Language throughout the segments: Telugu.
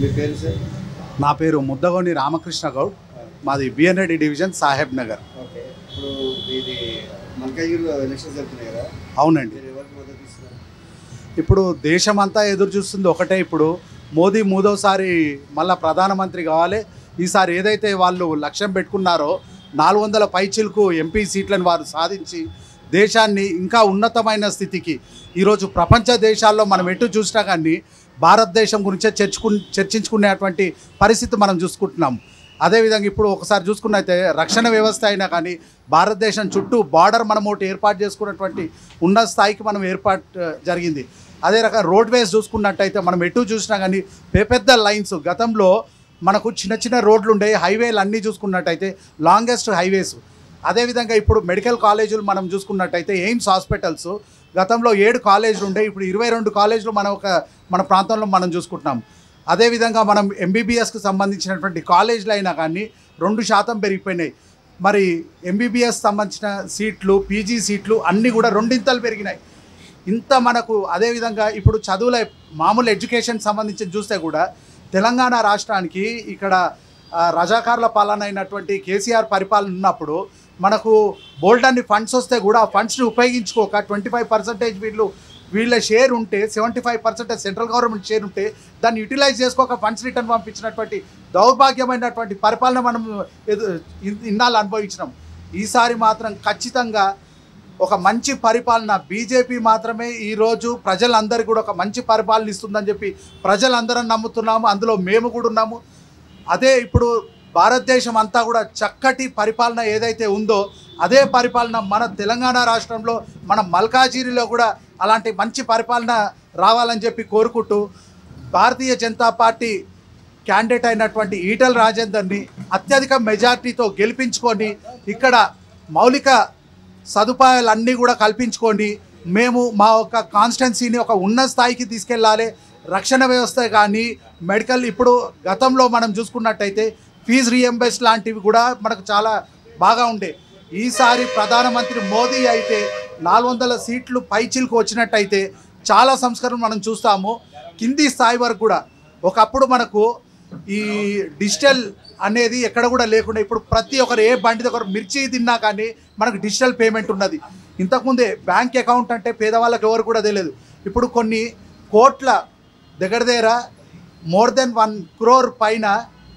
మీ పేరు సార్? నా పేరు ముద్దగోని రామకృష్ణ గౌడ్, మాది బిఎన్రెడ్డి డివిజన్ సాహెబ్ నగర్. ఓకే, ఇప్పుడు ఇది మల్కాజ్గిరిలో ఎలక్షన్స్ జరుగుతున్నాయి కదా? అవునండి. మీరు ఎవరికి మద్దతు ఇస్తున్నారు? ఇప్పుడు దేశమంతా ఎదురు చూస్తుంది ఒకటే, ఇప్పుడు మోదీ మూడోసారి మళ్ళా ప్రధానమంత్రి కావాలి. ఈసారి ఏదైతే వాళ్ళు లక్ష్యం పెట్టుకున్నారో 400 పైచిలకు ఎంపీ సీట్లను వారు సాధించి దేశాన్ని ఇంకా ఉన్నతమైన స్థితికి, ఈరోజు ప్రపంచ దేశాల్లో మనం ఎటు చూసినా కానీ భారతదేశం గురించే చర్చించుకునేటువంటి పరిస్థితి మనం చూసుకుంటున్నాం. అదేవిధంగా ఇప్పుడు ఒకసారి చూసుకున్నైతే రక్షణ వ్యవస్థ అయినా కానీ భారతదేశం చుట్టూ బార్డర్ మనం ఒకటి ఏర్పాటు చేసుకున్నటువంటి ఉన్నత స్థాయికి మనం జరిగింది. అదే రకంగా రోడ్వేస్ చూసుకున్నట్టయితే మనం ఎటు చూసినా కానీ పెద్ద లైన్స్, గతంలో మనకు చిన్న చిన్న రోడ్లు ఉండే, హైవేలు అన్నీ చూసుకున్నట్టయితే లాంగెస్ట్ హైవేస్. అదేవిధంగా ఇప్పుడు మెడికల్ కాలేజీలు మనం చూసుకున్నట్టయితే ఎయిమ్స్ హాస్పిటల్స్, గతంలో 7 కాలేజీలు ఉండే, ఇప్పుడు 22 కాలేజీలు మన ప్రాంతంలో మనం చూసుకుంటున్నాం. అదేవిధంగా మనం ఎంబీబీఎస్కి సంబంధించినటువంటి కాలేజీలు అయినా కానీ 2% పెరిగిపోయినాయి. మరి ఎంబీబీఎస్ సంబంధించిన సీట్లు, పీజీ సీట్లు అన్నీ కూడా 2 పెరిగినాయి. ఇంత మనకు అదేవిధంగా ఇప్పుడు చదువుల మామూలు ఎడ్యుకేషన్ సంబంధించి చూస్తే కూడా తెలంగాణ రాష్ట్రానికి ఇక్కడ రజాకార్ల పాలన అయినటువంటి కేసీఆర్ పరిపాలన ఉన్నప్పుడు మనకు బోల్డ్ అన్ని ఫండ్స్ వస్తే కూడా ఆ ఫండ్స్ని ఉపయోగించుకోక 25% వీళ్ళ షేర్ ఉంటే 75% సెంట్రల్ గవర్నమెంట్ షేర్ ఉంటే దాన్ని యూటిలైజ్ చేసుకోక ఫండ్స్ రిటర్న్ పంపించినటువంటి దౌర్భాగ్యమైనటువంటి పరిపాలన మనం ఇన్నాళ్ళు అనుభవించినాం. ఈసారి మాత్రం ఖచ్చితంగా ఒక మంచి పరిపాలన బీజేపీ మాత్రమే ఈరోజు ప్రజలందరికీ కూడా ఒక మంచి పరిపాలన ఇస్తుందని చెప్పి ప్రజలందరం నమ్ముతున్నాము. అందులో మేము కూడా ఉన్నాము. అదే ఇప్పుడు భారతదేశం అంతా కూడా చక్కటి పరిపాలన ఏదైతే ఉందో అదే పరిపాలన మన తెలంగాణ రాష్ట్రంలో, మన మల్కాజిగిరిలో కూడా అలాంటి మంచి పరిపాలన రావాలని చెప్పి కోరుకుంటూ భారతీయ జనతా పార్టీ క్యాండిడేట్ అయినటువంటి ఈటల రాజేందర్ని అత్యధిక మెజార్టీతో గెలిపించుకొని ఇక్కడ మౌలిక సదుపాయాలన్నీ కూడా కల్పించుకొని మేము మా యొక్క కాన్స్టిట్యున్సీని ఒక ఉన్నత స్థాయికి తీసుకెళ్ళాలి. రక్షణ వ్యవస్థ కానీ మెడికల్, ఇప్పుడు గతంలో మనం చూసుకున్నట్టయితే ఫీజు రీఎంబర్స్ లాంటివి కూడా మనకు చాలా బాగా ఉండే. ఈసారి ప్రధానమంత్రి మోదీ అయితే 400 సీట్లు పైచిలకు వచ్చినట్టయితే చాలా సంస్కరణలు మనం చూస్తాము. కింది స్థాయి వరకు కూడా ఒకప్పుడు మనకు ఈ డిజిటల్ అనేది ఎక్కడ కూడా లేకుండా ఇప్పుడు ప్రతి ఒక్కరు ఏ బండి దగ్గర మిర్చి తిన్నా కానీ మనకు డిజిటల్ పేమెంట్ ఉన్నది. ఇంతకుముందే బ్యాంక్ అకౌంట్ అంటే పేదవాళ్ళకి ఎవరు కూడా తెలియదు. ఇప్పుడు కొన్ని కోట్ల దగ్గర మోర్ దెన్ 1 crore పైన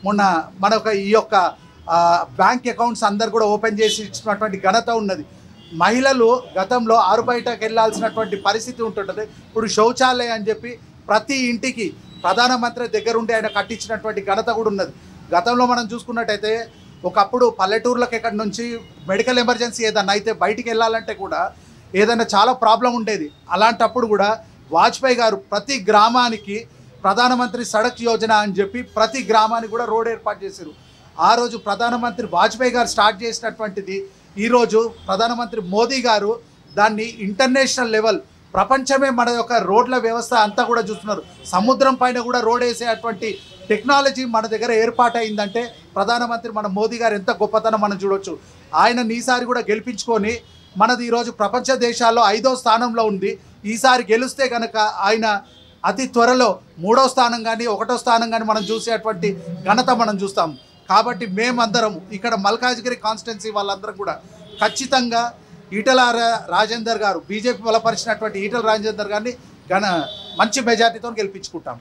మొన్న మనకు ఈ యొక్క బ్యాంక్ అకౌంట్స్ అందరు కూడా ఓపెన్ చేసి ఇచ్చినటువంటి ఘనత ఉన్నది. మహిళలు గతంలో ఆరు బయటకు వెళ్ళాల్సినటువంటి పరిస్థితి ఉంటుంటుంది. ఇప్పుడు శౌచాలయం అని చెప్పి ప్రతి ఇంటికి ప్రధానమంత్రి దగ్గరుండి ఆయన కట్టించినటువంటి ఘనత కూడా ఉన్నది. గతంలో మనం చూసుకున్నట్టయితే ఒకప్పుడు పల్లెటూర్లకు ఎక్కడి నుంచి మెడికల్ ఎమర్జెన్సీ ఏదన్నా అయితే బయటికి వెళ్ళాలంటే కూడా ఏదైనా చాలా ప్రాబ్లం ఉండేది. అలాంటప్పుడు కూడా వాజ్పేయి గారు ప్రతి గ్రామానికి ప్రధానమంత్రి సడక్ యోజన అని చెప్పి ప్రతి గ్రామానికి కూడా రోడ్ ఏర్పాటు చేశారు. ఆ రోజు ప్రధానమంత్రి వాజ్పేయి గారు స్టార్ట్ చేసినటువంటిది ఈరోజు ప్రధానమంత్రి మోదీ గారు దాన్ని ఇంటర్నేషనల్ లెవెల్, ప్రపంచమే మన యొక్క రోడ్ల వ్యవస్థ అంతా కూడా చూస్తున్నారు. సముద్రం పైన కూడా రోడ్ వేసేటువంటి టెక్నాలజీ మన దగ్గర ఏర్పాటైందంటే ప్రధానమంత్రి మన మోదీ గారు ఎంత గొప్పతనం మనం చూడొచ్చు. ఆయన ఈసారి కూడా గెలిపించుకొని మనది ఈరోజు ప్రపంచ దేశాల్లో 5వ స్థానంలో ఉంది. ఈసారి గెలిస్తే కనుక ఆయన అతి త్వరలో 3వ స్థానం కానీ 1వ స్థానం కానీ మనం చూసేటువంటి ఘనత మనం చూస్తాం. కాబట్టి మేమందరం ఇక్కడ మల్కాజ్గిరి కాన్స్టిట్యున్సీ వాళ్ళందరం కూడా ఖచ్చితంగా ఈటల రాజేందర్ గారు, బీజేపీ బలపరిచినటువంటి ఈటల రాజేందర్ గారిని మంచి మెజార్టీతో గెలిపించుకుంటాం.